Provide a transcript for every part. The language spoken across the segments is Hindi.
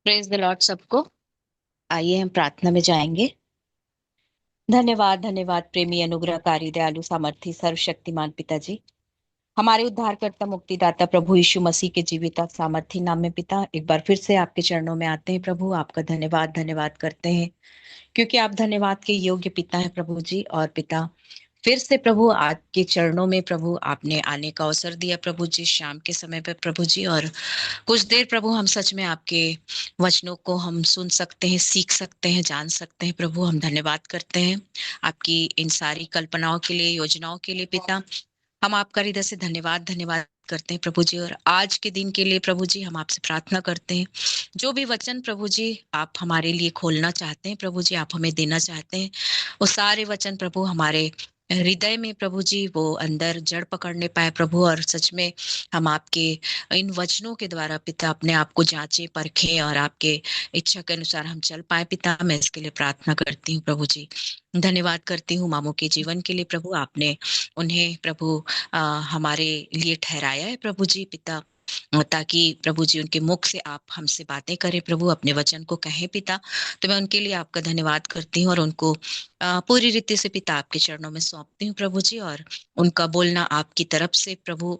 प्रेज द लॉर्ड सबको। आइए हम प्रार्थना में जाएंगे। धन्यवाद धन्यवाद प्रेमी अनुग्रहकारी दयालु सामर्थी सर्वशक्तिमान पिताजी, हमारे उद्धारकर्ता मुक्तिदाता प्रभु यीशु मसीह के जीवित और सामर्थी नाम में पिता, एक बार फिर से आपके चरणों में आते हैं प्रभु। आपका धन्यवाद धन्यवाद करते हैं क्योंकि आप धन्यवाद के योग्य पिता हैं प्रभु जी। और पिता, फिर से प्रभु आज के चरणों में प्रभु आपने आने का अवसर दिया प्रभु जी, शाम के समय पर प्रभु जी। और कुछ देर प्रभु हम सच में आपके वचनों को हम सुन सकते हैं, सीख सकते हैं, जान सकते हैं प्रभु। हम धन्यवाद करते हैं आपकी इन सारी कल्पनाओं के लिए, योजनाओं के लिए पिता। हम आपका हृदय से धन्यवाद धन्यवाद करते हैं प्रभु जी। और आज के दिन के लिए प्रभु जी हम आपसे प्रार्थना करते हैं, जो भी वचन प्रभु जी आप हमारे लिए खोलना चाहते हैं प्रभु जी, आप हमें देना चाहते हैं, वो सारे वचन प्रभु हमारे हृदय में प्रभु जी वो अंदर जड़ पकड़ने पाए प्रभु। और सच में हम आपके इन वचनों के द्वारा पिता अपने आप को जांचे परखें और आपके इच्छा के अनुसार हम चल पाए पिता। मैं इसके लिए प्रार्थना करती हूँ प्रभु जी। धन्यवाद करती हूँ मामों के जीवन के लिए प्रभु। आपने उन्हें प्रभु हमारे लिए ठहराया है प्रभु जी पिता, ताकि प्रभु जी उनके मुख से आप हमसे बातें करें प्रभु, अपने वचन को कहें पिता। तो मैं उनके लिए आपका धन्यवाद करती हूँ और उनको पूरी रीति से पिता आपके चरणों में सौंपती हूँ प्रभु जी। और उनका बोलना आपकी तरफ से प्रभु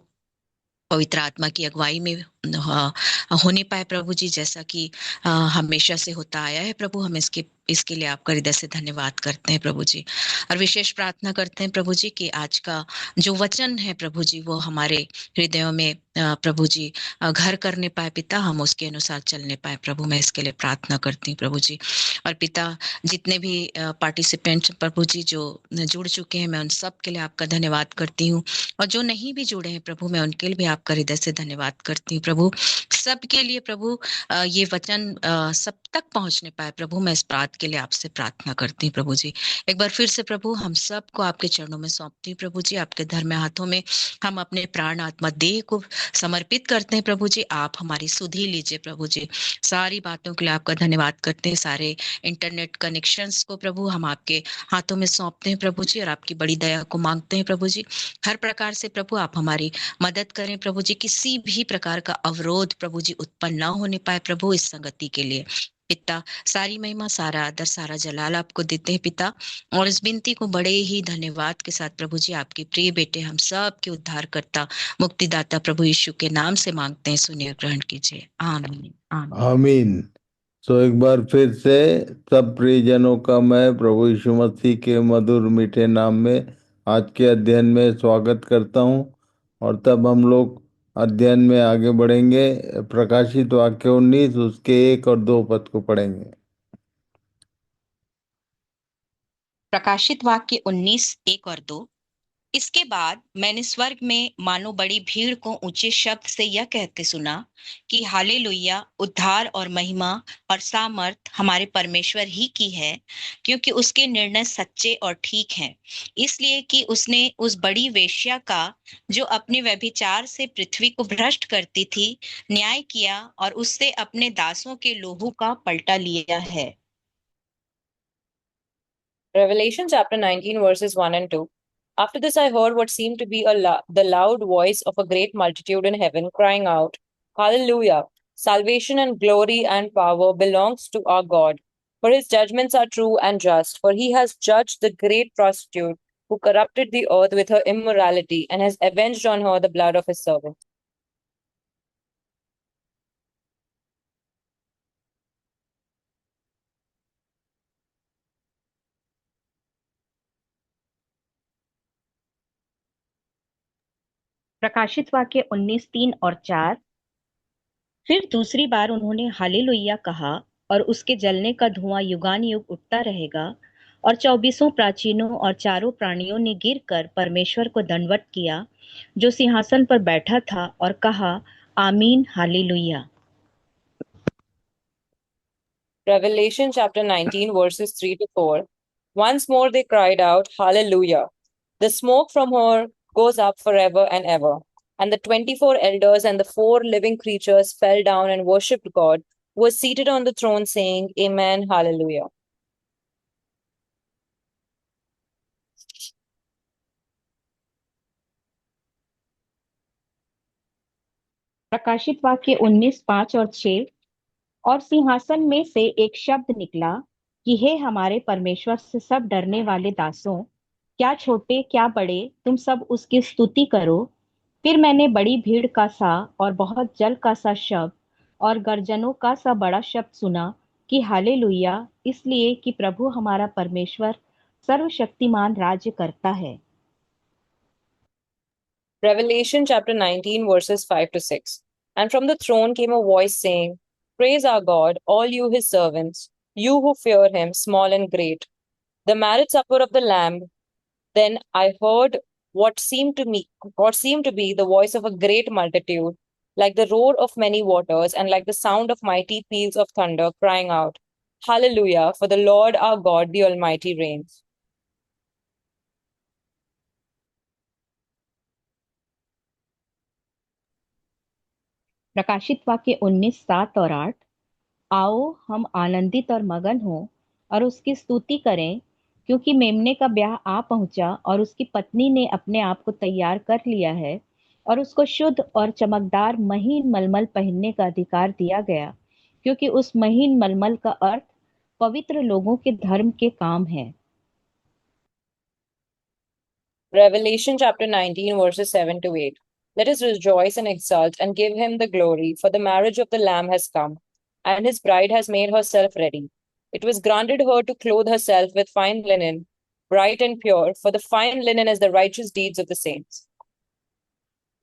पवित्र आत्मा की अगुवाई में होने पाए प्रभु जी, जैसा कि हमेशा से होता आया है प्रभु। हम इसके लिए आपका हृदय से धन्यवाद करते हैं प्रभु जी। और विशेष प्रार्थना करते हैं प्रभु जी कि आज का जो वचन है प्रभु जी वो हमारे हृदयों में प्रभु जी घर करने पाए पिता, हम उसके अनुसार चलने पाए प्रभु। मैं इसके लिए प्रार्थना करती हूँ प्रभु जी। और पिता, जितने भी पार्टिसिपेंट प्रभु जी जो जुड़ चुके हैं, मैं उन सब के लिए आपका धन्यवाद करती हूँ। और जो नहीं भी जुड़े हैं प्रभु, मैं उनके लिए भी आपका हृदय से धन्यवाद करती हूँ प्रभु। सबके लिए प्रभु ये वचन सब तक पहुंचने पाए प्रभु, मैं इस बात के लिए आपसे प्रार्थना करती हूँ प्रभु जी। एक बार फिर से प्रभु हम सबको आपके चरणों में सौंपती हूँ प्रभु जी। आपके धर्म हाथों में हम अपने प्राण आत्मा देह को समर्पित करते हैं प्रभु जी। आप हमारी सुधि लीजिए प्रभु जी। सारी बातों के लिए आपका धन्यवाद करते हैं। सारे इंटरनेट कनेक्शंस को प्रभु हम आपके हाथों में सौंपते हैं प्रभु जी, और आपकी बड़ी दया को मांगते हैं प्रभु जी। हर प्रकार से प्रभु आप हमारी मदद करें प्रभु जी। किसी भी प्रकार का अवरोध प्रभु जी उत्पन्न ना होने पाए प्रभु इस संगति के लिए पिता। सारी महिमा, सारा आदर, सारा जलाल आपको देते हैं पिता। और इस विनती को बड़े ही धन्यवाद के साथ प्रभु जी आपके प्रिय बेटे हम सब के उद्धार करता मुक्तिदाता प्रभु यीशु के नाम से मांगते हैं, सुनिए ग्रहण कीजिए। आमीन आमीन। आमीन। तो एक बार फिर से सब प्रियजनों का मैं प्रभु यीशु मसीह के मधुर मीठे नाम में आज के अध्ययन में स्वागत करता हूं। और तब हम लोग अध्ययन में आगे बढ़ेंगे। प्रकाशित वाक्य 19 उसके 1 और 2 पद को पढ़ेंगे। प्रकाशित वाक्य 19 1 और 2। इसके बाद मैंने स्वर्ग में मानो बड़ी भीड़ को ऊंचे शब्द से यह कहते सुना कि हालेलुया, उद्धार और महिमा और सामर्थ हमारे परमेश्वर ही की है, क्योंकि उसके निर्णय सच्चे और ठीक हैं। इसलिए कि उसने उस बड़ी वेश्या का, जो अपने व्यभिचार से पृथ्वी को भ्रष्ट करती थी, न्याय किया और उससे अपने दासों के लोहू का पलटा लिया है। Revelation chapter 19, verses 1 and 2. After this, I heard what seemed to be the loud voice of a great multitude in heaven, crying out, Hallelujah! Salvation and glory and power belongs to our God. For his judgments are true and just, for he has judged the great prostitute who corrupted the earth with her immorality and has avenged on her the blood of his servants. प्रकाशित वाक्य 19 3 और 4। फिर दूसरी बार उन्होंने हालेलुया कहा और उसके जलने का धुआं युगान युग उठता रहेगा। और 24 प्राचीनों और चारों प्राणियों ने गिरकर परमेश्वर को दंडवत किया, जो सिंहासन पर बैठा था, और कहा, आमीन hallelujah. Revelation chapter 19, verses 3 to 4. Once more they cried out, Hallelujah! The smoke from her goes up forever and ever. And the 24 elders and the 4 living creatures fell down and worshipped God, who was seated on the throne, saying, Amen, Hallelujah. प्रकाशित वाक्य 19 5 और 6। और सिंहासन में से एक शब्द निकला कि हे हमारे परमेश्वर से सब डरने वाले दासों, क्या छोटे क्या बड़े, तुम सब उसकी स्तुति करो। फिर मैंने बड़ी भीड़ का सा और बहुत जल का सा शब्द और गर्जनों का सा बड़ा शब्द सुना कि हालेलुया, इसलिए कि प्रभु हमारा परमेश्वर सर्वशक्तिमान राज्य करता है। Revelation chapter 19, verses 5 to 6. And from the throne came a voice saying, Praise our God, all you his servants, you who fear him, small and great. The marriage supper of the Lamb. Then I heard what seemed to be the voice of a great multitude, like the roar of many waters, and like the sound of mighty peals of thunder, crying out, Hallelujah, for the Lord our God, the Almighty reigns. प्रकाशित वाक्य 19:7 और 8। आओ हम आनंदित और मगन हों और उसकी स्तुति करें, क्योंकि मेमने का ब्याह आ पहुंचा और उसकी पत्नी ने अपने आप को तैयार कर लिया है और उसको शुद्ध और चमकदार महीन मलमल पहनने का अधिकार दिया गया, क्योंकि उस महीन मलमल का अर्थ पवित्र लोगों के धर्म के काम है। Revelation chapter 19, verses 7 to 8. Let us rejoice and exult and give him the glory, for the marriage of the Lamb has come, and his bride has made herself ready. It was granted her to clothe herself with fine linen, bright and pure, for the fine linen is the righteous deeds of the saints.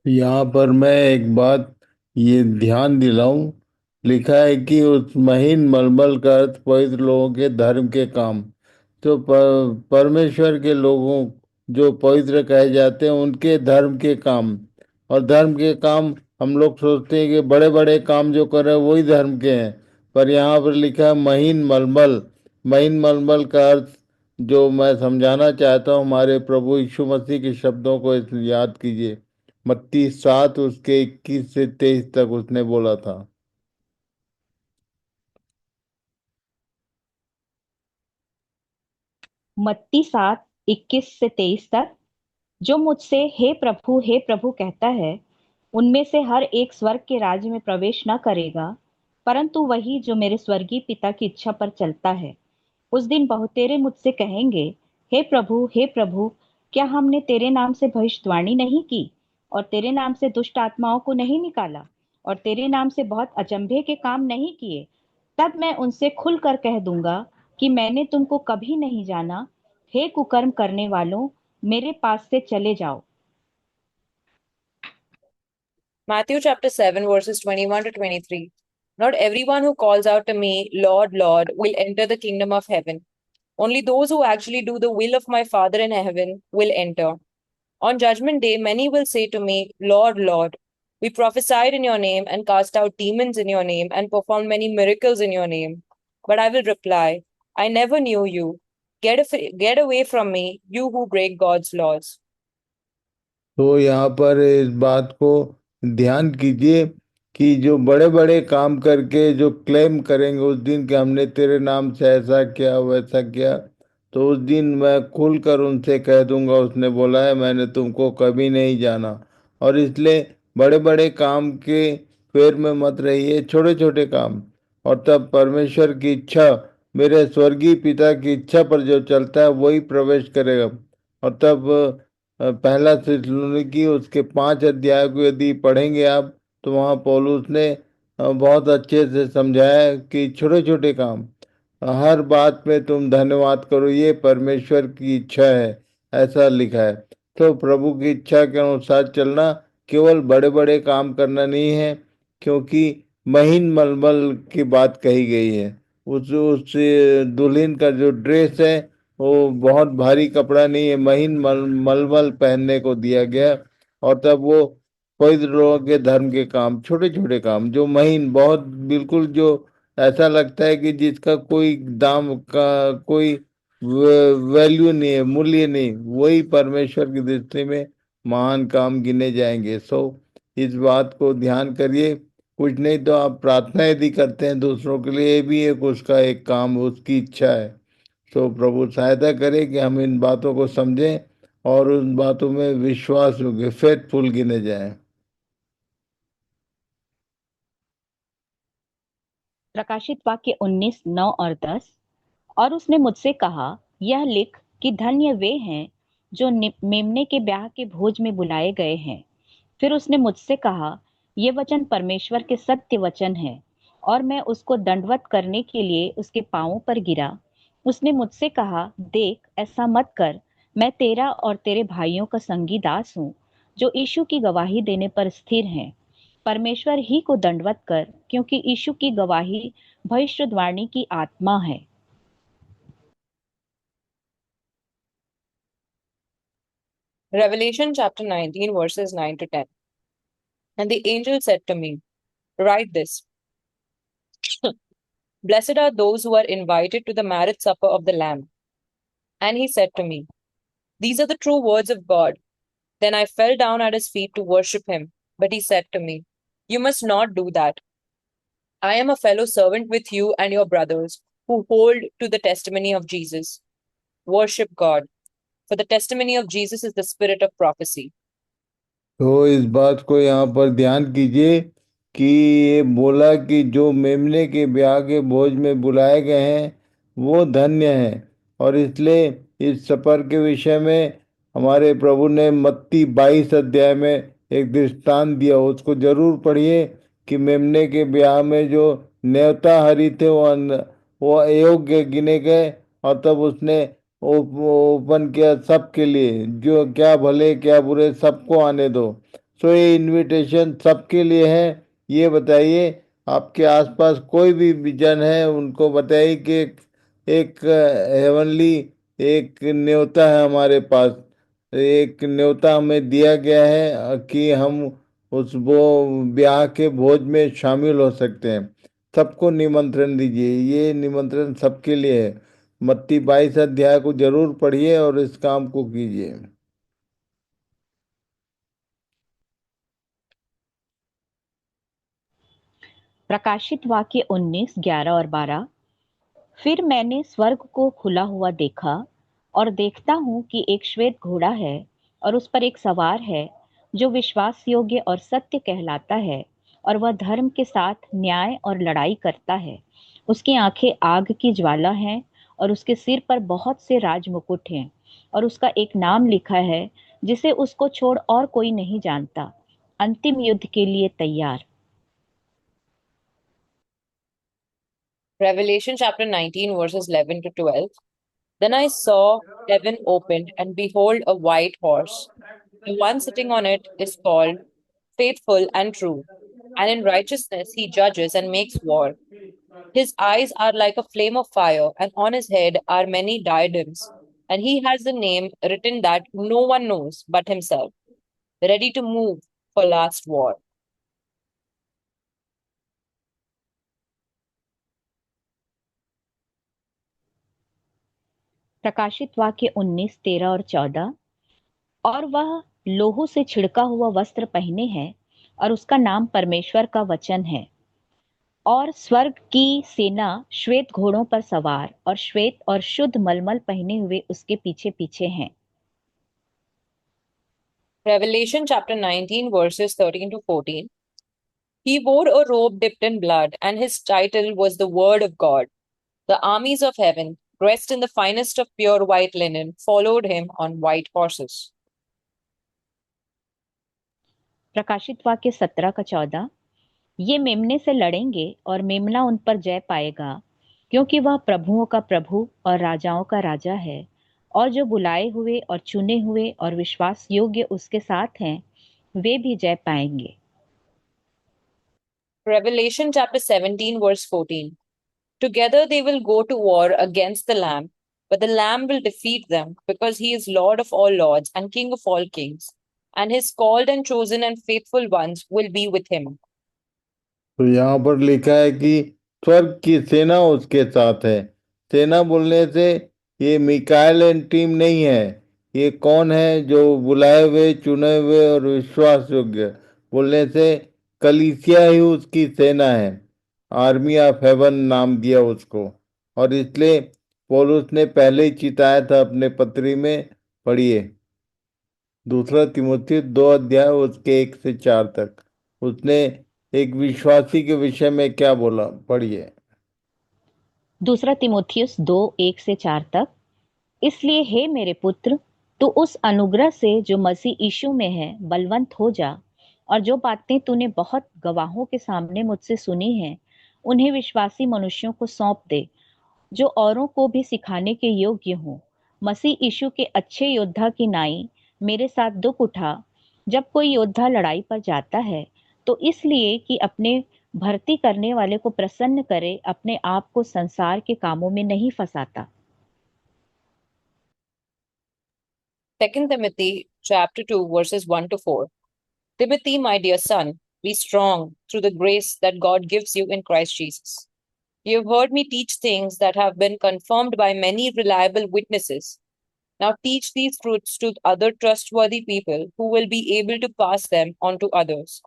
यहाँ पर मैं एक बात ये ध्यान दिलाऊं, लिखा है कि उस महीन मलमल का अर्थ पवित्र लोगों के धर्म के काम। तो परमेश्वर के लोगों जो पवित्र कहे जाते हैं उनके धर्म के काम। और धर्म के काम हम लोग सोचते हैं कि बड़े बड़े काम जो कर रहे हैं वही धर्म के हैं, पर यहाँ पर लिखा है महीन मलमल। महीन मलमल का अर्थ जो मैं समझाना चाहता हूँ, हमारे प्रभु यीशु मसीह के शब्दों को याद कीजिए। मत्ती 7 उसके 21 से 23 तक उसने बोला था। मत्ती 7:21 से 23 तक। जो मुझसे हे प्रभु कहता है, उनमें से हर एक स्वर्ग के राज्य में प्रवेश न करेगा, परंतु वही जो मेरे स्वर्गीय पिता की इच्छा पर चलता है। उस दिन बहुतेरे मुझसे कहेंगे, हे प्रभु, क्या हमने तेरे नाम से भविष्यवाणी नहीं की और तेरे नाम से दुष्ट आत्माओं को नहीं निकाला और तेरे नाम से बहुत अचंभे के काम नहीं किए? तब मैं उनसे खुलकर कह दूंगा कि मैंने तुमको कभी नहीं जाना। हे कुकर्म करने वालों, मेरे पास से चले जाओ। Matthew chapter 7, verses 21 to 23. Not everyone who calls out to me, Lord, Lord, will enter the kingdom of heaven. Only those who actually do the will of my Father in heaven will enter. On judgment day, many will say to me, Lord, Lord, we prophesied in your name and cast out demons in your name and performed many miracles in your name. But I will reply, I never knew you. Get away from me, you who break God's laws. तो यहाँ पर इस बात को ध्यान कीजिए कि जो बड़े बड़े काम करके जो क्लेम करेंगे उस दिन कि हमने तेरे नाम से ऐसा किया वैसा किया, तो उस दिन मैं खुलकर उनसे कह दूंगा, उसने बोला है मैंने तुमको कभी नहीं जाना। और इसलिए बड़े बड़े काम के फेर में मत रहिए, छोटे छोटे काम। और तब परमेश्वर की इच्छा, मेरे स्वर्गीय पिता की इच्छा पर जो चलता है वही प्रवेश करेगा। और तब पहला थिस्सलुनीकी उसके 5 अध्याय को यदि पढ़ेंगे आप, तो वहाँ पौलुस ने बहुत अच्छे से समझाया है कि छोटे छोटे काम, हर बात में तुम धन्यवाद करो, ये परमेश्वर की इच्छा है, ऐसा लिखा है। तो प्रभु की इच्छा के अनुसार चलना केवल बड़े बड़े काम करना नहीं है, क्योंकि महीन मलमल की बात कही गई है। उस दुल्हन का जो ड्रेस है वो बहुत भारी कपड़ा नहीं है, महीन मलमल पहनने को दिया गया। और तब वो पवित्र लोगों के धर्म के काम, छोटे छोटे काम जो महीन, बहुत बिल्कुल जो ऐसा लगता है कि जिसका कोई दाम का कोई वैल्यू नहीं है, मूल्य नहीं, वही परमेश्वर की दृष्टि में महान काम गिने जाएंगे। सो इस बात को ध्यान करिए। कुछ नहीं तो आप प्रार्थना यदि करते हैं दूसरों के लिए, ये भी एक उसका एक काम, उसकी इच्छा है। तो प्रभु सहायता करे कि हम इन बातों को समझें और उन बातों में विश्वास योग्य फेथफुल गिने जाएं। प्रकाशित वाक्य 19 9 और 10। और उसने मुझसे कहा, यह लिख कि धन्य वे हैं जो मेमने के ब्याह के भोज में बुलाए गए हैं। फिर उसने मुझसे कहा, ये वचन परमेश्वर के सत्य वचन है। और मैं उसको दंडवत करने के लिए उसके पांवों पर गिरा। उसने मुझसे कहा, देख, ऐसा मत कर। मैं तेरा और तेरे भाइयों का संगी दास हूँ, जो यीशु की गवाही देने पर स्थिर हैं। परमेश्वर ही को दंडवत कर, क्योंकि यीशु की गवाही भविष्यद्वाणी की आत्मा है। Revelation chapter 19, verses 9 to 10. And the angel said to me, write this. Blessed are those who are invited to the marriage supper of the Lamb. And he said to me, these are the true words of God. Then I fell down at his feet to worship him. But he said to me, you must not do that. I am a fellow servant with you and your brothers who hold to the testimony of Jesus. Worship God, for the testimony of Jesus is the spirit of prophecy. तो इस बात को यहाँ पर ध्यान कीजिए कि ये बोला कि जो मेमने के ब्याह के भोज में बुलाए गए हैं वो धन्य हैं। और इसलिए इस सफर के विषय में हमारे प्रभु ने मत्ती 22 अध्याय में एक दृष्टांत दिया, उसको जरूर पढ़िए कि मेमने के ब्याह में जो न्योताहारी थे वो अयोग्य गिने गए। और तब उसने ओपन किया सबके लिए, जो क्या भले क्या बुरे सबको आने दो। सो ये इनविटेशन सबके लिए है। ये बताइए, आपके आसपास कोई भी जन है उनको बताइए कि एक हेवनली एक न्योता है हमारे पास। एक न्योता हमें दिया गया है कि हम उस वो ब्याह के भोज में शामिल हो सकते हैं। सबको निमंत्रण दीजिए, ये निमंत्रण सबके लिए है। मत्ती 22 अध्याय को जरूर पढ़िए और इस काम को कीजिए। प्रकाशित वाक्य 19 11 और 12। फिर मैंने स्वर्ग को खुला हुआ देखा, और देखता हूँ कि एक श्वेत घोड़ा है, और उस पर एक सवार है, जो विश्वास योग्य और सत्य कहलाता है, और वह धर्म के साथ न्याय और लड़ाई करता है। उसकी आंखें आग की ज्वाला हैं, और उसके सिर पर बहुत से राजमुकुट हैं, और उसका एक नाम लिखा है जिसे उसको छोड़ और कोई नहीं जानता, अंतिम युद्ध के लिए तैयार। Revelation chapter 19, verses 11 to 12. Then I saw heaven opened, and behold, a white horse. The one sitting on it is called Faithful and True, and in righteousness he judges and makes war. His eyes are like a flame of fire, and on his head are many diadems. And he has a name written that no one knows but himself, ready to move for last war. प्रकाशित वाक्य 19 13 और 14। और वह लोहू से छिड़का हुआ वस्त्र पहने है, और उसका नाम परमेश्वर का वचन है। और स्वर्ग की सेना श्वेत घोड़ों पर सवार और श्वेत और शुद्ध मलमल पहने हुए उसके पीछे पीछे हैं। Revelation chapter 19, verses 13 to 14. He wore a robe dipped in blood, and his title was the Word of God. The armies of heaven, dressed in the finest of pure white linen, followed him on white horses. प्रकाशित वाक्य 17 का 14। ये मेमने से लड़ेंगे, और मेमना उन पर जय पाएगा, क्योंकि वह प्रभुओं का प्रभु और राजाओं का राजा है। और जो बुलाए हुए और चुने हुए और विश्वास योग्य उसके साथ हैं, वे भी जय पाएंगे। Revelation chapter 17, verse 14. Together they will go to war against the Lamb, but the Lamb will defeat them, because he is Lord of all lords and King of all kings, and his called and chosen and faithful ones will be with him. तो यहाँ पर लिखा है कि स्वर्ग की सेना उसके साथ है। सेना बोलने से ये मिकाएल एंड टीम नहीं है। ये कौन है? जो बुलाए हुए, चुने हुए और विश्वास योग्य बोलने से कलीसिया ही उसकी सेना है। आर्मी ऑफ हेवन नाम दिया उसको। और इसलिए पौलुस ने पहले ही चिताया था अपने पत्री में। पढ़िए दूसरा तिमोथी 2 अध्याय उसके 1 से 4 तक। उसने एक विश्वासी के विषय में क्या बोला, पढ़िए। दूसरा तिमोथियुस 2:1 से 4 तक। इसलिए हे मेरे पुत्र, तू उस अनुग्रह से जो मसीह यीशु में है बलवंत हो जा, और जो बातें तूने बहुत गवाहों के सामने मुझसे सुनी हैं उन्हें विश्वासी मनुष्यों को सौंप दे, जो औरों को भी सिखाने के योग्य हों। मसीह यीशु के अच्छे योद्धा की नाई मेरे साथ दुख उठा। जब कोई योद्धा लड़ाई पर जाता है तो इसलिए कि अपने भर्ती करने वाले को प्रसन्न करे, अपने आप को संसार के कामों में नहीं फंसाता। 2 Timothy chapter 2 verses 1 to 4. Timothy, my dear son, be strong through the grace that God gives you in Christ Jesus. You have heard me teach things that have been confirmed by many reliable witnesses. Now teach these truths to other trustworthy people who will be able to pass them on to others.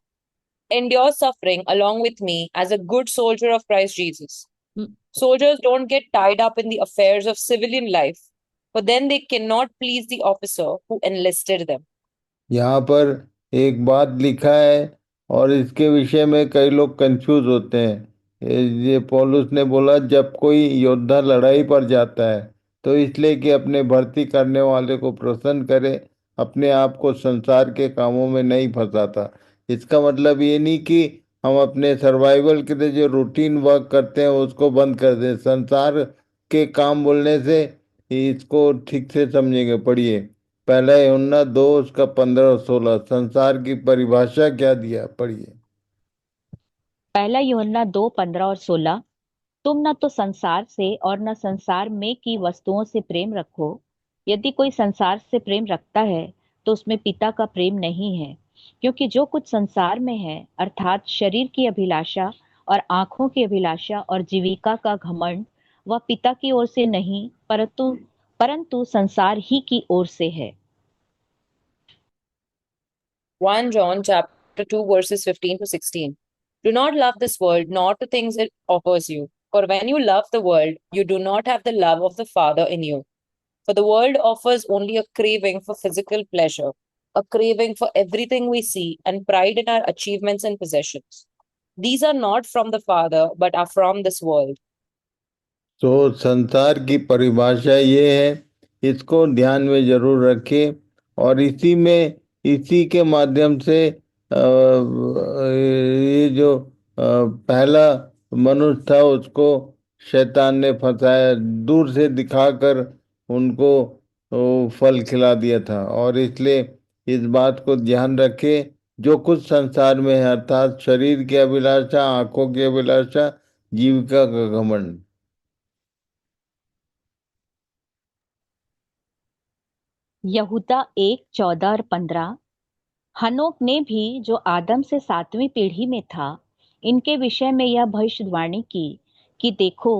Endure suffering along with me as a good soldier of Christ Jesus. Soldiers don't get tied up in the affairs of civilian life, for then they cannot please the officer who enlisted them. यहाँ पर एक बात लिखा है और इसके विषय में कई लोग कंफ्यूज होते हैं। ये पौलुस ने बोला जब कोई योद्धा लड़ाई पर जाता है तो इसलिए कि अपने भर्ती करने वाले को प्रसन्न करे, अपने आप को संसार के कामों में नहीं फंसाता। इसका मतलब ये नहीं कि हम अपने सर्वाइवल के लिए जो रूटीन वर्क करते हैं उसको बंद कर दें। संसार के काम बोलने से इसको ठीक से समझेंगे। पढ़िए पहला यूहन्ना 2 उसका 15 और 16। संसार की परिभाषा क्या दिया, पढ़िए। पहला यूहन्ना 2:15 और 16। तुम न तो संसार से और न संसार में की वस्तुओं से प्रेम रखो। यदि कोई संसार से प्रेम रखता है तो उसमें पिता का प्रेम नहीं है, क्योंकि जो कुछ संसार में है, अर्थात शरीर की अभिलाषा और आंखों की अभिलाषा और जीविका का घमंड, वह पिता की ओर से नहीं परंतु परंतु संसार ही की ओर से है। 1 John chapter 2 verses 15 to 16. Do not love this world, nor the things it offers you. For when you love the world, you do not have the love of the Father in you. For the world offers only a craving for physical pleasure, a craving for everything we see, and pride in our achievements and possessions. These are not from the Father, but are from this world. तो संसार की परिभाषा ये है, इसको ध्यान में जरूर रखें। और इसी के माध्यम से ये जो पहला मनुष्य था उसको शैतान ने फंसाया, दूर से दिखाकर उनको फल खिला दिया था। और इसलिए इस बात को ध्यान रखें, जो कुछ संसार में है अर्थात शरीर की अभिलाषा, आंखों की अभिलाषा, जीविका का घमंड। यहूदा 1:14 और 15। हनोक ने भी, जो आदम से 7वीं पीढ़ी में था, इनके विषय में यह भविष्यवाणी की कि देखो,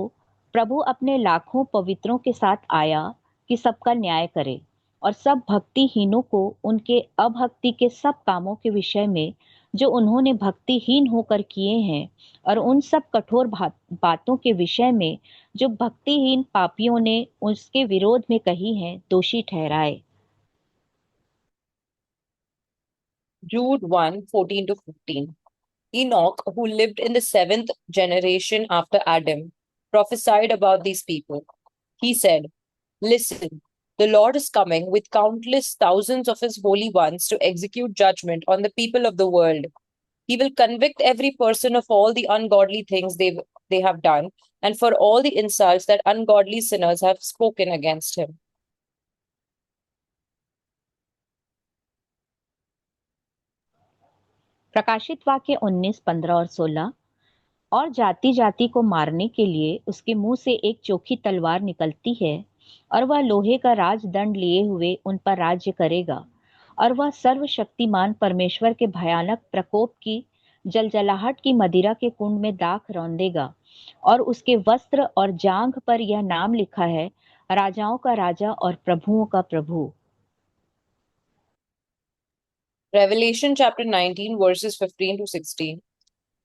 प्रभु अपने लाखों पवित्रों के साथ आया कि सबका न्याय करे, और सब भक्तिहीनों को उनके अभक्ति के सब कामों के विषय में जो उन्होंने भक्तिहीन होकर किए हैं, और उन सब कठोर बातों के विषय में जो भक्तिहीन पापियों ने उसके विरोध में कही हैं, दोषी ठहराए। Jude 1:14 to 15. Enoch, who lived in the seventh generation after Adam, prophesied about these people. He said, listen, the Lord is coming with countless thousands of his holy ones to execute judgment on the people of the world. He will convict every person of all the ungodly things they have done and for all the insults that ungodly sinners have spoken against him. प्रकाशित वाक्य 19:15 और 16। और जाति जाति को मारने के लिए उसके मुंह से एक चोखी तलवार निकलती है, और वह लोहे का राजदंड लिए हुए उन पर राज्य करेगा, और वह सर्वशक्तिमान परमेश्वर के भयानक प्रकोप की जलजलाहट की मदिरा के कुंड में दाख रौंदेगा। और उसके वस्त्र और जांघ पर यह नाम लिखा है, राजाओं का राजा और प्रभुओं का प्रभु। Revelation chapter 19 verses 15 to 16.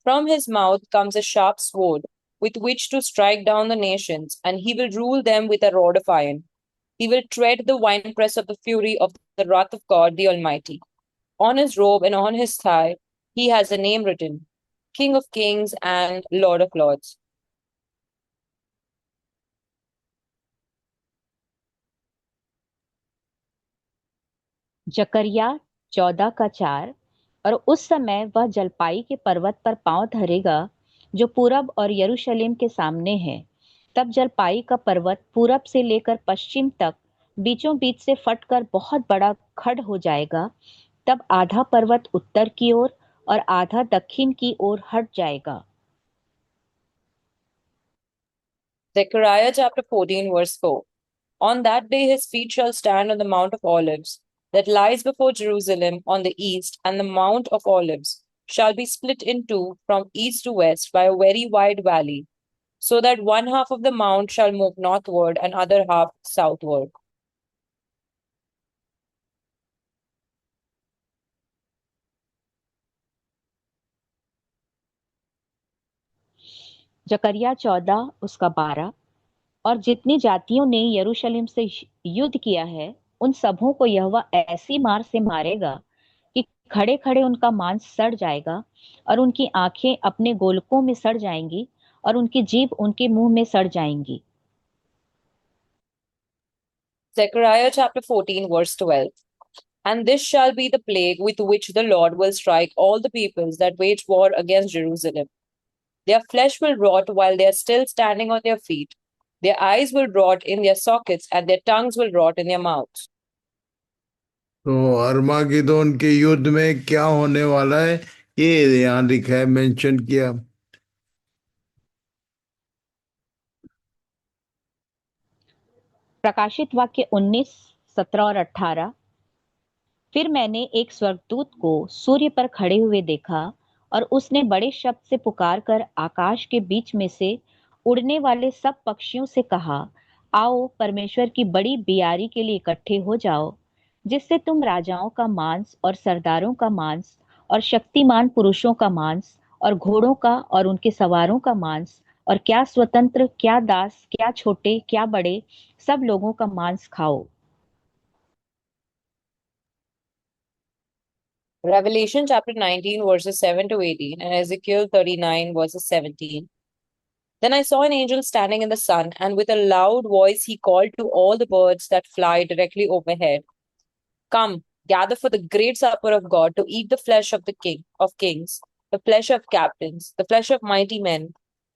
From his mouth comes a sharp sword with which to strike down the nations, and he will rule them with a rod of iron. He will tread the winepress of the fury of the wrath of God the Almighty. On his robe and on his thigh, he has a name written, King of Kings and Lord of Lords. जकरिया 14 का 4। और उस समय वह जलपाई के पर्वत पर पांव धरेगा जो पूरब और यरूशलेम के सामने है। तब जलपाई का पर्वत पूरब से लेकर पश्चिम तक बीचों बीच से फटकर बहुत बड़ा खड़ हो जाएगा। तब आधा पर्वत उत्तर की ओर और आधा दक्षिण की ओर हट जाएगा। Zechariah chapter 14, verse 4. On that day his feet shall stand on the Mount of Olives, that lies before Jerusalem on the east, and the Mount of Olives shall be split in two from east to west by a very wide valley, so that one half of the mount shall move northward and other half southward. जकरिया 14 उसका 12। और जितनी जातियों ने यरूशलेम से युद्ध किया है उन सबों को यहोवा ऐसी मार से मारेगा कि खड़े खड़े उनका मांस सड़ जाएगा और उनकी आंखें अपने गोलकों में सड़ जाएंगी और उनकी जीभ उनके मुंह में सड़ जाएंगी। Zechariah chapter 14, verse 12. And this shall be the plague with which the Lord will strike all the peoples that wage war against Jerusalem. Their flesh will rot while they are still standing on their feet. Their eyes will rot in their sockets, and their tongues will rot in their mouths. तो अरमागेदोन के युद्ध में क्या होने वाला है ये यहाँ लिखा है, मेंशन किया। प्रकाशित वाक्य 19 17 और 18। फिर मैंने एक स्वर्गदूत को सूर्य पर खड़े हुए देखा और उसने बड़े शब्द से पुकार कर आकाश के बीच में से उड़ने वाले सब पक्षियों से कहा, आओ परमेश्वर की बड़ी बियारी के लिए इकट्ठे हो जाओ, जिससे तुम राजाओं का मांस और सरदारों का मांस और शक्तिमान पुरुषों का मांस और घोड़ों का और उनके सवारों का मांस और क्या स्वतंत्र क्या दास क्या छोटे क्या बड़े सब लोगों का मांस खाओ। Revelation chapter 19, verses 7 to 18, and Ezekiel 39, verses 17. Then I saw an angel standing in the sun, and with a loud voice he called to all the birds that fly directly overhead, come, gather for the great supper of God to eat the flesh of the king of kings, the flesh of captains, the flesh of mighty men,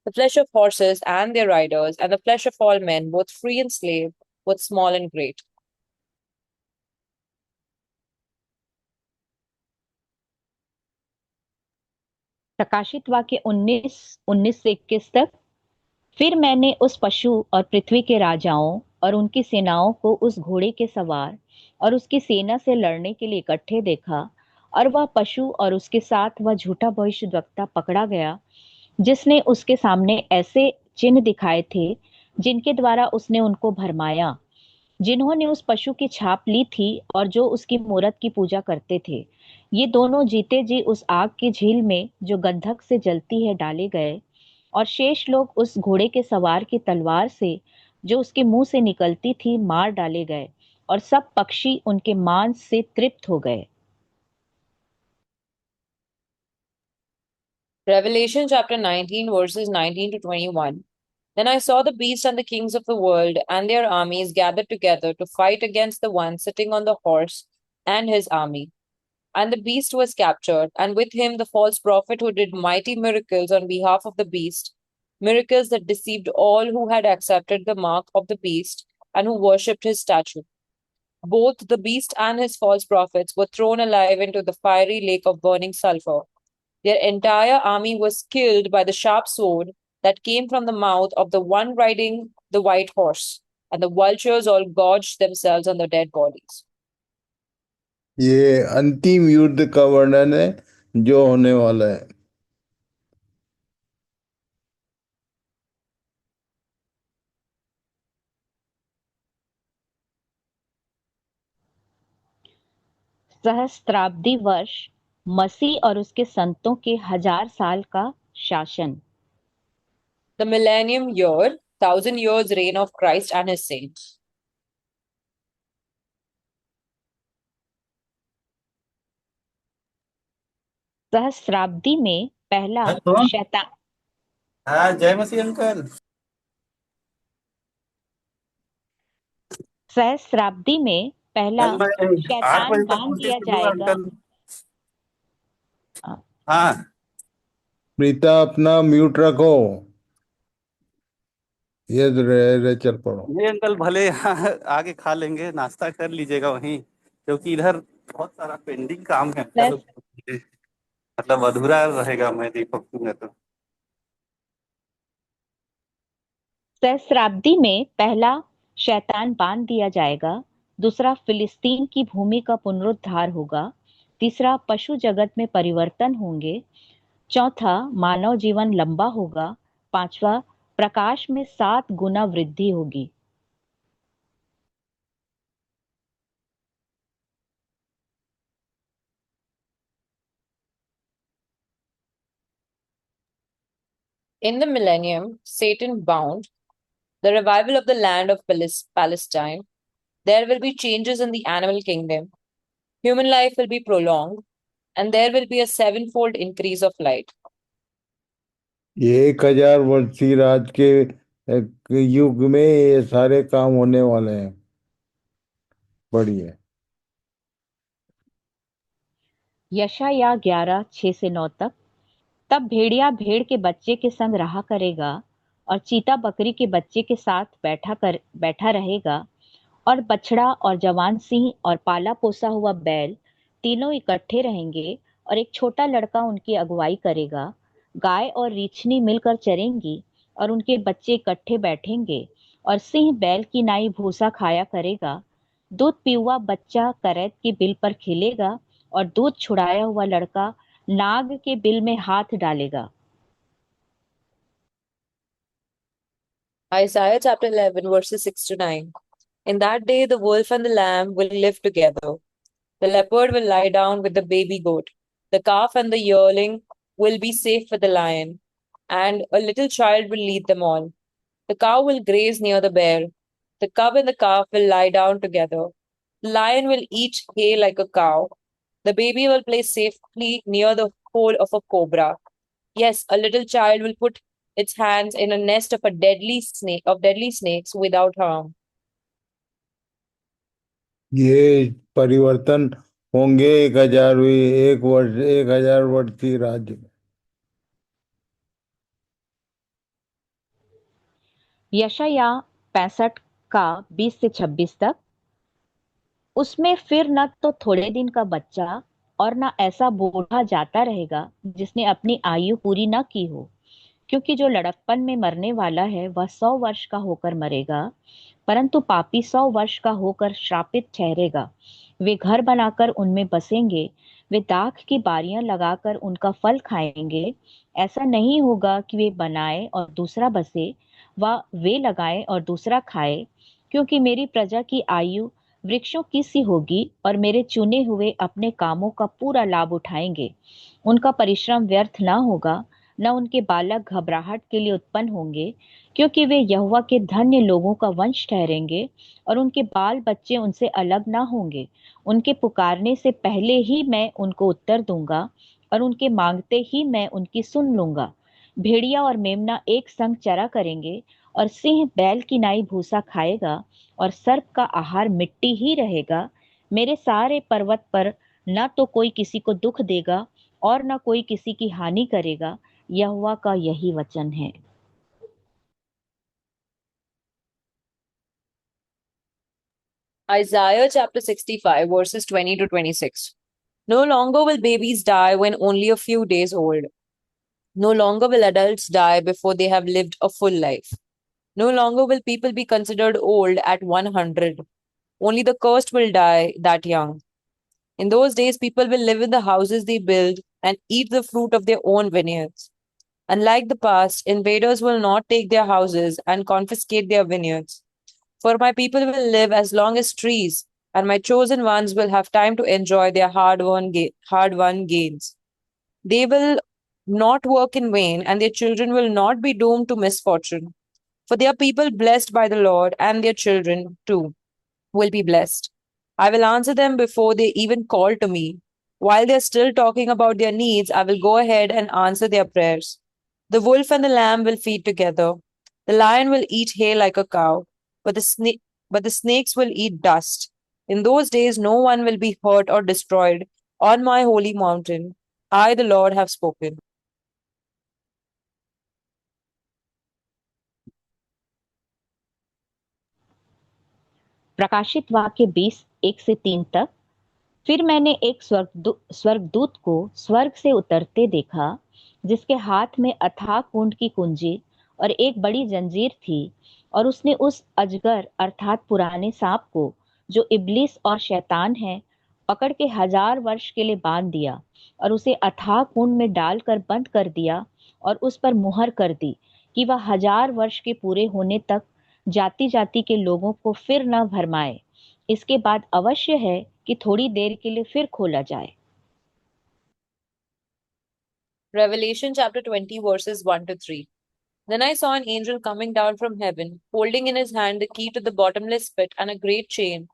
the flesh of horses and their riders, and the flesh of all men, both free and slave, both small and great. प्रकाशित वाक्य 19 19 से 21 तक। फिर मैंने उस पशु और पृथ्वी के राजाओं और उनकी सेनाओं को उस घोड़े के सवार और उसकी सेना से लड़ने के लिए इकट्ठे देखा, और वह पशु और उसके साथ वह झूठा भविष्यद्वक्ता पकड़ा गया, जिसने उसके सामने ऐसे चिन्ह दिखाए थे जिनके द्वारा उसने उनको भरमाया, जिन्होंने उस पशु की छाप ली थी और जो उसकी मूरत की पूजा करते थे। ये दोनों जीते जी उस आग की झील में जो गंधक से जलती है डाले गए, और शेष लोग उस घोड़े के सवार की तलवार से जो उसके मुंह से निकलती थी मार डाले गए, और सब पक्षी उनके मांस से तृप्त हो गए। Revelation chapter 19, verses 19 to 21. Then I saw the beast and the kings of the world and their armies gathered together to fight against the one sitting on the horse and his army. And the beast was captured, and with him the false prophet who did mighty miracles on behalf of the beast, miracles that deceived all who had accepted the mark of the beast and who worshipped his statue. Both the beast and his false prophets were thrown alive into the fiery lake of burning sulfur. Their entire army was killed by the sharp sword that came from the mouth of the one riding the white horse, and the vultures all gorged themselves on the dead bodies. ये अंतिम युद्ध का वर्णन है जो होने वाला है। सहस्त्राब्दी वर्ष मसीह और उसके संतों के 1000 साल का शासन। The millennium year, 1,000 years reign of Christ and his saints. सहस्त्राब्दी में पहला हेलो। शैतान हाँ, जय मसीह अंकल। सहस्त्राब्दी में पहला कल मैं 8 शैतान बजे तक बांध कोशिश दिया करूंगा जाएगा। अंकल। अ, हाँ प्रीता अपना म्यूट रखो। ये रेचल पढ़ो। ये अंकल भले यहाँ आगे खा लेंगे, नाश्ता कर लीजिएगा वहीं, क्योंकि इधर बहुत सारा पेंडिंग काम है अंकल। सहस- मतलब अधूरा रहेगा मैं देखूंगा तो। सहस्राब्दी में पहला शैतान बांध दिया जाएगा, दूसरा फिलिस्तीन की भूमि का पुनरुद्धार होगा, तीसरा पशु जगत में परिवर्तन होंगे, चौथा मानव जीवन लंबा होगा, पांचवा प्रकाश में 7 गुना वृद्धि होगी। In the millennium, Satan bound, the revival of the land of Palestine, there will be changes in the animal kingdom, human life will be prolonged, and there will be a sevenfold increase of light. ये 1000 वर्षीय राज के युग में ये सारे काम होने वाले हैं। बढ़िया। यशायाह 11:6-9 तक। तब भेड़िया भेड़ के बच्चे के संग रहा करेगा और चीता बकरी के बच्चे के साथ बैठा रहेगा, और बछड़ा और जवान सिंह और पाला पोसा हुआ बैल तीनों इकट्ठे रहेंगे, और एक छोटा लड़का उनकी अगुवाई करेगा। गाय और रीछनी मिलकर चरेंगी और उनके बच्चे इकट्ठे बैठेंगे, और सिंह बैल की नाई भूसा खाया करेगा। दूध पीउआ बच्चा करैत के बिल पर खेलेगा, और दूध छुड़ाया हुआ लड़का नाग के बिल में हाथ डालेगा। Isaiah chapter 11, verses 6 to 9. In that day, the wolf and the lamb will live together. The leopard will lie down with the baby goat. The calf and the yearling will be safe with the lion, and a little child will lead them all. The cow will graze near the bear. The cub and the calf will lie down together. The lion will eat hay like a cow. The baby will play safely near the hole of a cobra. Yes, a little child will put its hands in a nest of deadly snakes without harm. ये परिवर्तन होंगे 1000 वर्षीय राज्य में। यशायाह 65 का 20 से 26 तक। उसमें फिर न तो थोड़े दिन का बच्चा और न ऐसा बूढ़ा जाता रहेगा जिसने अपनी आयु पूरी न की हो, क्योंकि जो लड़कपन में मरने वाला है वह 100 वर्ष का होकर मरेगा, परंतु पापी 100 वर्ष का होकर श्रापित ठहरेगा। वे घर बनाकर उनमें बसेंगे, वे दाख की बारियां लगाकर उनका फल खाएंगे। ऐसा नहीं होगा कि वे बनाए और दूसरा बसे, व वे लगाए और दूसरा खाए, क्योंकि मेरी प्रजा की आयु वृक्षों की सी होगी, और मेरे चुने हुए अपने कामों का पूरा लाभ उठाएंगे। उनका परिश्रम व्यर्थ न होगा, न उनके बालक घबराहट के लिए उत्पन्न होंगे, क्योंकि वे यहोवा के धन्य लोगों का वंश ठहरेंगे, और उनके बाल बच्चे उनसे अलग ना होंगे। उनके पुकारने से पहले ही मैं उनको उत्तर दूंगा, और उनके मांगते ही मैं उनकी सुन लूंगा। भेड़िया और मेमना एक संग चरा करेंगे, और सिंह बैल की नाई भूसा खाएगा, और सर्प का आहार मिट्टी ही रहेगा। मेरे सारे पर्वत पर न तो कोई किसी को दुख देगा और न कोई किसी की हानि करेगा। यहोवा का यही वचन है। Isaiah chapter 65, verses 20 to 26. No longer will babies die when only a few days old. No longer will adults die before they have lived a full life. No longer will people be considered old at 100. Only the cursed will die that young. In those days, people will live in the houses they build and eat the fruit of their own vineyards. Unlike the past, invaders will not take their houses and confiscate their vineyards. For my people will live as long as trees, and my chosen ones will have time to enjoy their hard-won gains. They will not work in vain, and their children will not be doomed to misfortune. For they are people blessed by the Lord, and their children too will be blessed. I will answer them before they even call to me. While they are still talking about their needs, I will go ahead and answer their prayers. The wolf and the lamb will feed together. The lion will eat hay like a cow, but the snakes will eat dust. In those days, no one will be hurt or destroyed on my holy mountain. I, the Lord, have spoken. प्रकाशित वाक्य 20:1 से 3 तक। फिर मैंने एक स्वर्गदूत को स्वर्ग से उतरते देखा, जिसके हाथ में अथाह कुंड की कुंजी और एक बड़ी जंजीर थी, और उसने उस अजगर अर्थात पुराने सांप को, जो इब्लिस और शैतान है, पकड़ के 1000 वर्ष के लिए बांध दिया और उसे अथाह कुंड में डालकर बंद कर दिया और उस पर मुहर कर दी कि वह 1000 वर्ष के पूरे होने तक जाति जाति के लोगों को फिर न भरमाए। इसके बाद अवश्य है कि थोड़ी देर के लिए फिर खोला जाए। Revelation chapter 20, verses 1 to 3. Then I saw an angel coming down from heaven, holding in his hand the key to the bottomless pit and a great chain.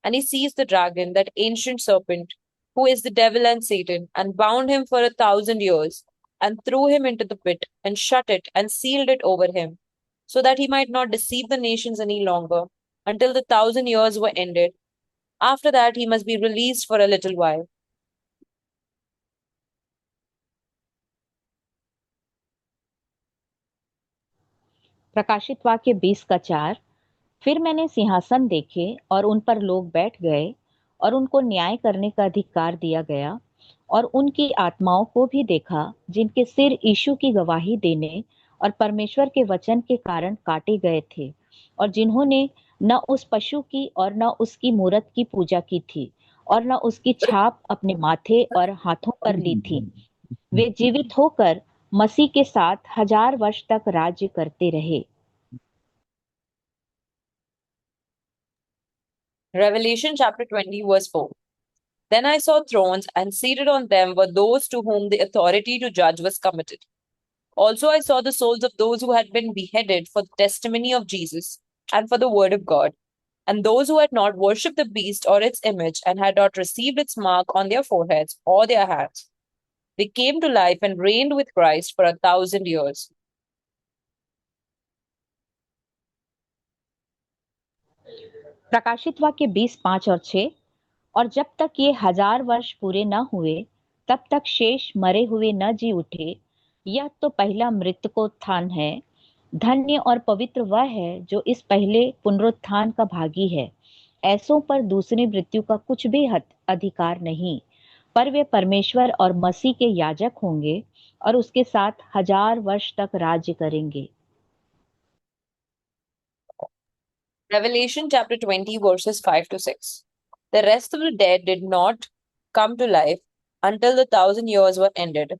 And he seized the dragon, that ancient serpent, who is the devil and Satan, and bound him for 1,000 years, and threw him into the pit, and shut it, and sealed it over him, so that he might not deceive the nations any longer, until the 1,000 years were ended. After that, he must be released for a little while. प्रकाशित वाक्य 20 का 4। फिर मैंने सिंहासन देखे और उन पर लोग बैठ गए और उनको न्याय करने का अधिकार दिया गया, और उनकी आत्माओं को भी देखा जिनके सिर यीशु की गवाही देने और परमेश्वर के वचन के कारण काटे गए थे, और जिन्होंने न उस पशु की और न उसकी मूरत की पूजा की थी और न उसकी छाप अपने माथे और हाथों पर ली थी। वे जीवित होकर मसीह के साथ 1000 वर्ष तक राज्य करते रहे। Revelation chapter 20, verse 4. Then I saw thrones, and seated on them were those to whom the authority to judge was committed. Also, I saw the souls of those who had been beheaded for the testimony of Jesus and for the word of God, and those who had not worshipped the beast or its image and had not received its mark on their foreheads or their hands. They came to life and reigned with Christ for 1,000 years. प्रकाशित वाक्य 20:5 और 6। और जब तक ये 1000 वर्ष पूरे न हुए, तब तक शेष मरे हुए न जी उठे। यह तो पहला मृतकोत्थान है। धन्य और पवित्र वह है जो इस पहले पुनरुत्थान का भागी है। ऐसों पर दूसरी मृत्यु का कुछ भी अधिकार नहीं, पर वे परमेश्वर और मसीह के याजक होंगे और उसके साथ 1000 वर्ष तक राज्य करेंगे। Revelation chapter 20, verses 5 to 6. The rest of the dead did not come to life until the 1,000 years were ended.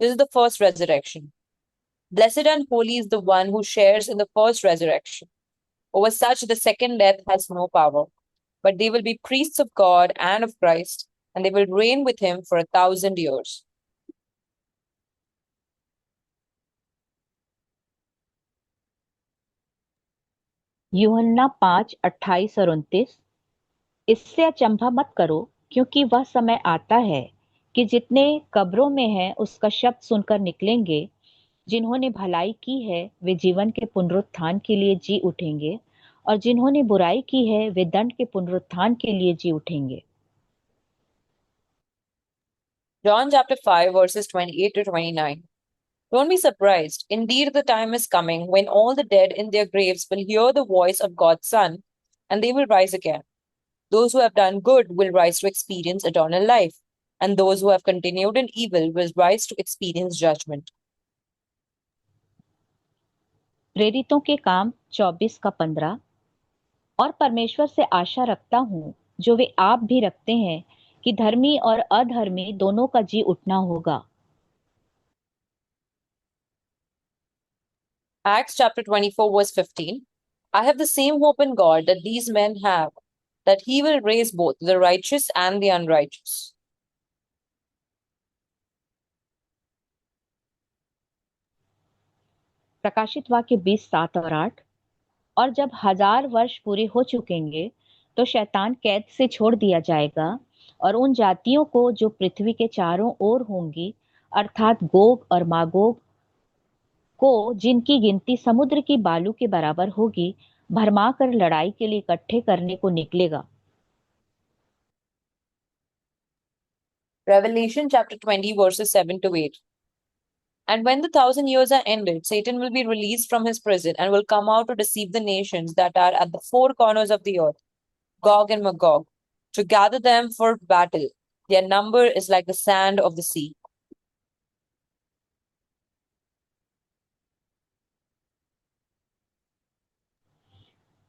This is the first resurrection. Blessed and holy is the one who shares in the first resurrection. Over such, the second death has no power, but they will be priests of God and of Christ, and they will reign with him for 1,000 years. यूहन्ना 5:28 और 29। इससे अचंभा मत करो, क्योंकि वह समय आता है कि जितने कब्रों में हैं उसका शब्द सुनकर निकलेंगे। जिन्होंने भलाई की है वे जीवन के पुनरुत्थान के लिए जी उठेंगे, और जिन्होंने बुराई की है वे दंड के पुनरुत्थान के लिए जी उठेंगे। John chapter 5, verses 28 to 29. Don't be surprised. Indeed, the time is coming when all the dead in their graves will hear the voice of God's Son, and they will rise again. Those who have done good will rise to experience eternal life, and those who have continued in evil will rise to experience judgment. प्रेरितों के काम 24:15। और परमेश्वर से आशा रखता हूँ, जो वे आप भी रखते हैं, कि धर्मी और अधर्मी दोनों का जी उठना होगा। Acts chapter 24, verse 15. I have the same hope in God that these men have, that he will raise both the righteous and the unrighteous. प्रकाशित वाक्य 20:7 और 8। और जब 1000 वर्ष पूरे हो चुकेंगे, तो शैतान कैद से छोड़ दिया जाएगा, और उन जातियों को जो पृथ्वी के चारों ओर होंगी, अर्थात गोग और मागोग को, जिनकी गिनती समुद्र की बालू के बराबर होगी, भरमा कर लड़ाई के लिए इकट्ठे करने को निकलेगा। Revelation chapter 20, verses 7 to 8. And when the 1,000 years are ended, Satan will be released from his prison and will come out to deceive the nations that are at the four corners of the earth, Gog and Magog, to gather them for battle. Their number is like the sand of the sea.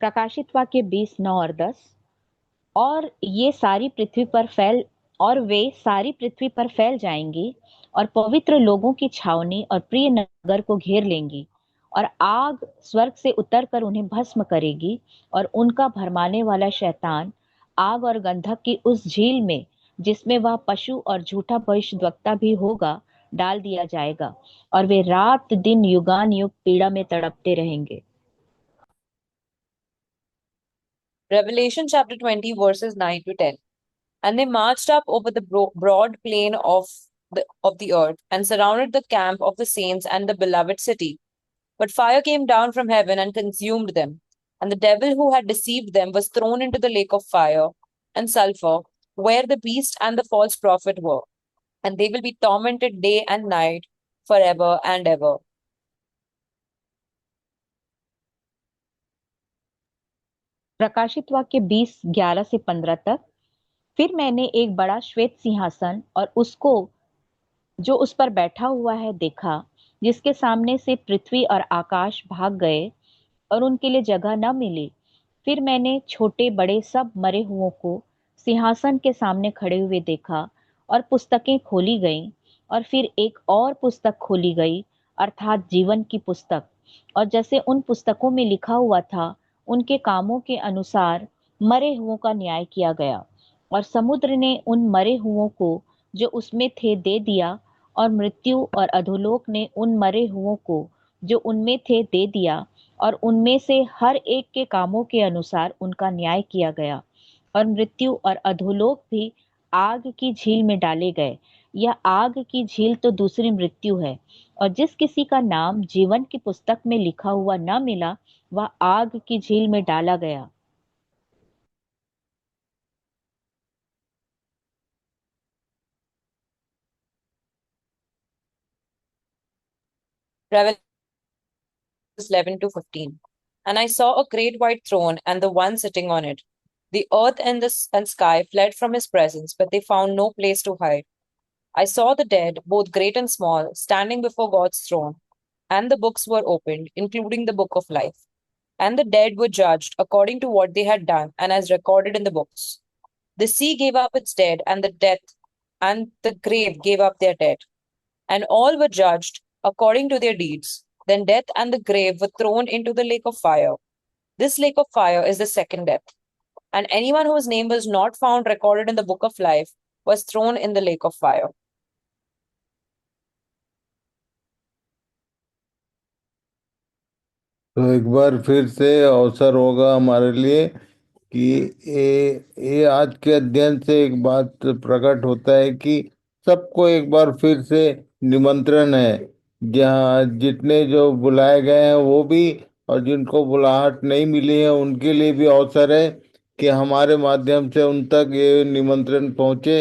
प्रकाशित वाक्य 20:9 और 10। और वे सारी पृथ्वी पर फैल जाएंगी और पवित्र लोगों की छावनी और प्रिय नगर को घेर लेंगी, और आग स्वर्ग से उतरकर उन्हें भस्म करेगी, और उनका भरमाने वाला शैतान आग और गंधक की उस झील में, जिसमें वह पशु और झूठा भविष्यद्वक्ता भी होगा, डाल दिया जाएगा, और वे रात दिन युगान युग पीड़ा में तड़पते रहेंगे। Revelation chapter 20, verses 9 to 10. And they marched up over the broad plain of the earth and surrounded the camp of the saints and the beloved city. But fire came down from heaven and consumed them. And the devil who had deceived them was thrown into the lake of fire and sulfur, where the beast and the false prophet were. And they will be tormented day and night forever and ever. प्रकाशित वाक्य 20:11 से 15 तक। फिर मैंने एक बड़ा श्वेत सिंहासन और उसको जो उस पर बैठा हुआ है देखा, जिसके सामने से पृथ्वी और आकाश भाग गए और उनके लिए जगह न मिली। फिर मैंने छोटे बड़े सब मरे हुओं को सिंहासन के सामने खड़े हुए देखा, और पुस्तकें खोली गईं, और फिर एक और पुस्तक खोली गई, अर्थात जीवन की पुस्तक। और जैसे उन पुस्तकों में लिखा हुआ था, उनके कामों के अनुसार मरे हुओं का न्याय किया गया। और समुद्र ने उन मरे हुओं को जो उसमें थे दे दिया, और मृत्यु और अधोलोक ने उन मरे हुओं को जो उनमें थे दे दिया, और उनमें से हर एक के कामों के अनुसार उनका न्याय किया गया। और मृत्यु और अधोलोक भी आग की झील में डाले गए। यह आग की झील तो दूसरी मृत्यु है, और जिस किसी का नाम जीवन की पुस्तक में लिखा हुआ न मिला, वह आग की झील में डाला गया। Revelation 11 to 15. And I saw a great white throne and the one sitting on it. The earth and and sky fled from his presence, but they found no place to hide. I saw the dead, both great and small, standing before God's throne, and the books were opened, including the book of life. And the dead were judged according to what they had done, and as recorded in the books. The sea gave up its dead, and the death and the grave gave up their dead, and all were judged according to their deeds. Then death and the grave were thrown into the lake of fire. This lake of fire is the second death. And anyone whose name was not found recorded in the book of life was thrown in the lake of fire. तो एक बार फिर से अवसर होगा हमारे लिए कि ये आज के अध्ययन से एक बात प्रकट होता है कि सबको एक बार फिर से निमंत्रण है। जहाँ जितने जो बुलाए गए हैं वो भी, और जिनको बुलाहट नहीं मिली है उनके लिए भी अवसर है कि हमारे माध्यम से उन तक ये निमंत्रण पहुंचे,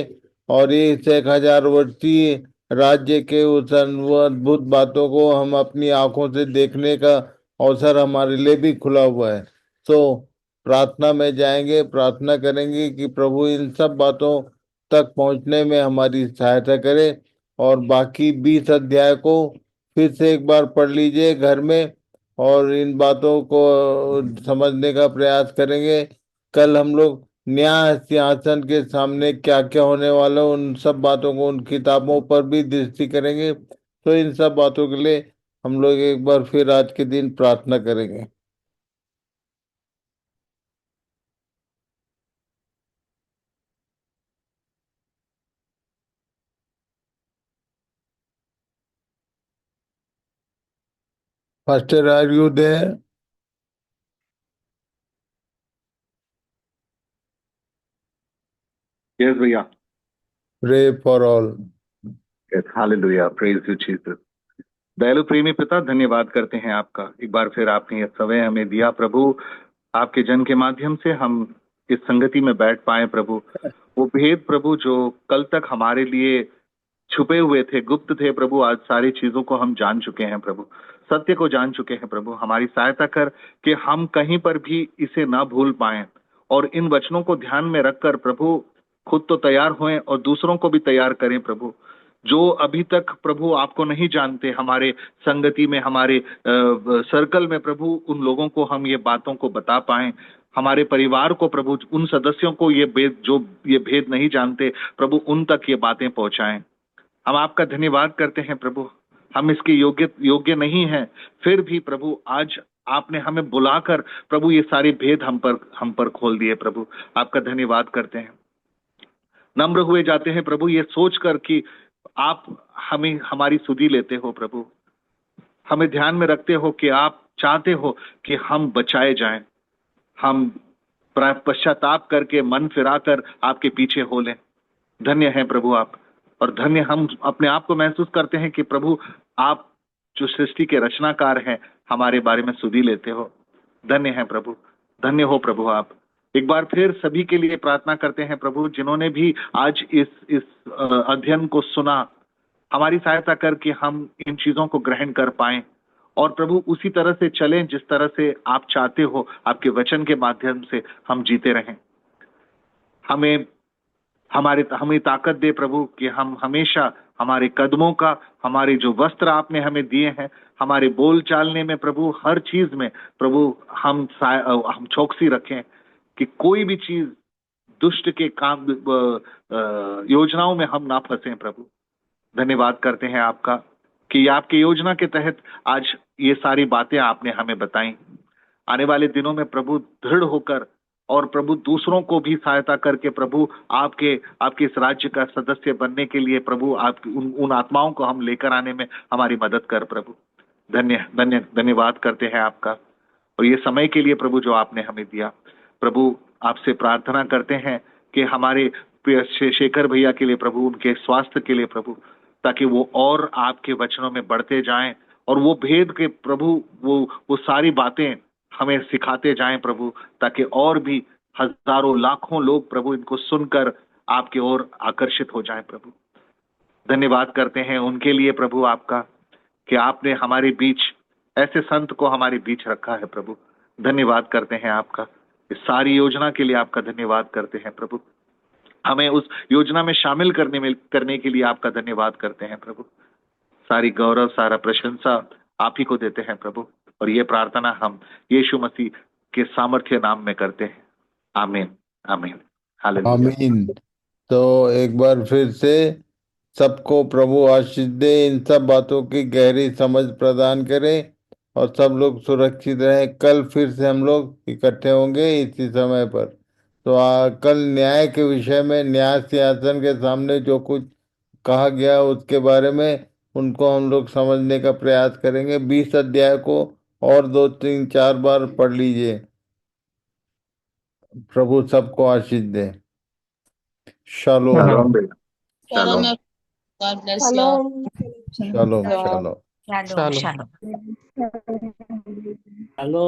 और ये इस 1000 वर्षीय राज्य के उस अद्भुत बातों को हम अपनी आंखों से देखने का अवसर हमारे लिए भी खुला हुआ है। तो प्रार्थना में जाएंगे, प्रार्थना करेंगे कि प्रभु इन सब बातों तक पहुंचने में हमारी सहायता करे। और बाकी 20 अध्याय को फिर से एक बार पढ़ लीजिए घर में, और इन बातों को समझने का प्रयास करेंगे। कल हम लोग न्याय सिंहासन के सामने क्या क्या होने वाला है, उन सब बातों को उन किताबों पर भी दृष्टि करेंगे। तो इन सब बातों के लिए हम लोग एक बार फिर आज के दिन प्रार्थना करेंगे। Pastor, are you there? Yes, भैया. Pray for all. Yes, hallelujah. Praise you, Jesus. दयालु प्रेमी पिता, धन्यवाद करते हैं आपका। एक बार फिर आपने यह समय हमें दिया प्रभु। आपके जन के माध्यम से हम इस संगति में बैठ पाए प्रभु। वो भेद प्रभु जो कल तक हमारे लिए छुपे हुए थे, गुप्त थे प्रभु, आज सारी चीजों को हम जान चुके हैं प्रभु, सत्य को जान चुके हैं प्रभु। हमारी सहायता कर कि हम कहीं पर भी इसे ना भूल पाए और इन वचनों को ध्यान में रखकर प्रभु खुद तो तैयार होएं और दूसरों को भी तैयार करें प्रभु। जो अभी तक प्रभु आपको नहीं जानते, हमारे संगति में, हमारे सर्कल में प्रभु, उन लोगों को हम ये बातों को बता पाएं। हमारे परिवार को प्रभु, उन सदस्यों को ये भेद नहीं जानते प्रभु, उन तक ये बातें पहुंचाएं। हम आपका धन्यवाद करते हैं प्रभु। हम इसके योग्य नहीं हैं, फिर भी प्रभु आज आपने हमें बुलाकर प्रभु ये सारे भेद हम पर खोल दिए प्रभु। आपका धन्यवाद करते हैं, नम्र हुए जाते हैं प्रभु, ये सोचकर कि आप हमें, हमारी सुधि लेते हो प्रभु, हमें ध्यान में रखते हो कि आप चाहते हो कि हम बचाए जाएं, हम पश्चाताप करके मन फिराकर आपके पीछे हो लें। धन्य है प्रभु आप, और धन्य हम अपने आप को महसूस करते हैं कि प्रभु आप जो सृष्टि के रचनाकार हैं, हमारे बारे में सुधि लेते हो। धन्य है प्रभु, धन्य हो प्रभु आप। एक बार फिर सभी के लिए प्रार्थना करते हैं प्रभु, जिन्होंने भी आज इस अध्ययन को सुना, हमारी सहायता करके हम इन चीजों को ग्रहण कर पाएं और प्रभु उसी तरह से चलें जिस तरह से आप चाहते हो, आपके वचन के माध्यम से हम जीते रहें। हमें ताकत दे प्रभु कि हम हमेशा हमारे कदमों का, हमारे जो वस्त्र आपने हमें दिए हैं, हमारे बोल चालने में प्रभु, हर चीज में प्रभु हम चौकसी रखें कि कोई भी चीज दुष्ट के काम योजनाओं में हम ना फंसे प्रभु। धन्यवाद करते हैं आपका कि आपकी योजना के तहत आज ये सारी बातें आपने हमें बताई। आने वाले दिनों में प्रभु दृढ़ होकर और प्रभु दूसरों को भी सहायता करके प्रभु आपके इस राज्य का सदस्य बनने के लिए प्रभु आप उन आत्माओं को हम लेकर आने में हमारी मदद कर प्रभु। धन्यवाद करते हैं आपका, और ये समय के लिए प्रभु जो आपने हमें दिया प्रभु। आपसे प्रार्थना करते हैं कि हमारे शेखर भैया के लिए प्रभु, उनके स्वास्थ्य के लिए प्रभु, ताकि वो और आपके वचनों में बढ़ते जाएं और वो भेद के प्रभु वो सारी बातें हमें सिखाते जाएं प्रभु, ताकि और भी हजारों लाखों लोग प्रभु इनको सुनकर आपकी ओर आकर्षित हो जाएं प्रभु। धन्यवाद करते हैं उनके लिए प्रभु आपका कि आपने हमारे बीच ऐसे संत को हमारे बीच रखा है प्रभु। धन्यवाद करते हैं आपका, इस सारी योजना के लिए आपका धन्यवाद करते हैं प्रभु। हमें उस योजना में शामिल करने के लिए आपका धन्यवाद करते हैं प्रभु। सारी गौरव, सारा प्रशंसा आप ही को देते हैं प्रभु, और ये प्रार्थना हम यीशु मसीह के सामर्थ्य नाम में करते हैं। आमीन, आमीन, हालेलुया। आमीन। तो एक बार फिर से सबको प्रभु आशीष दे, इन सब बातों की गहरी समझ प्रदान करे और सब लोग सुरक्षित रहें। कल फिर से हम लोग इकट्ठे होंगे इसी समय पर। तो कल न्याय के विषय में, न्याय सिंहासन के सामने जो कुछ कहा गया उसके बारे में उनको हम लोग समझने का प्रयास करेंगे। 20 अध्याय को और 2, 3, 4 बार पढ़ लीजिए। प्रभु सबको आशीष दे। शालोम, शालोम बेटा, shalom. God bless you all. Shalom, shalom. Shalom, shalom. Hello.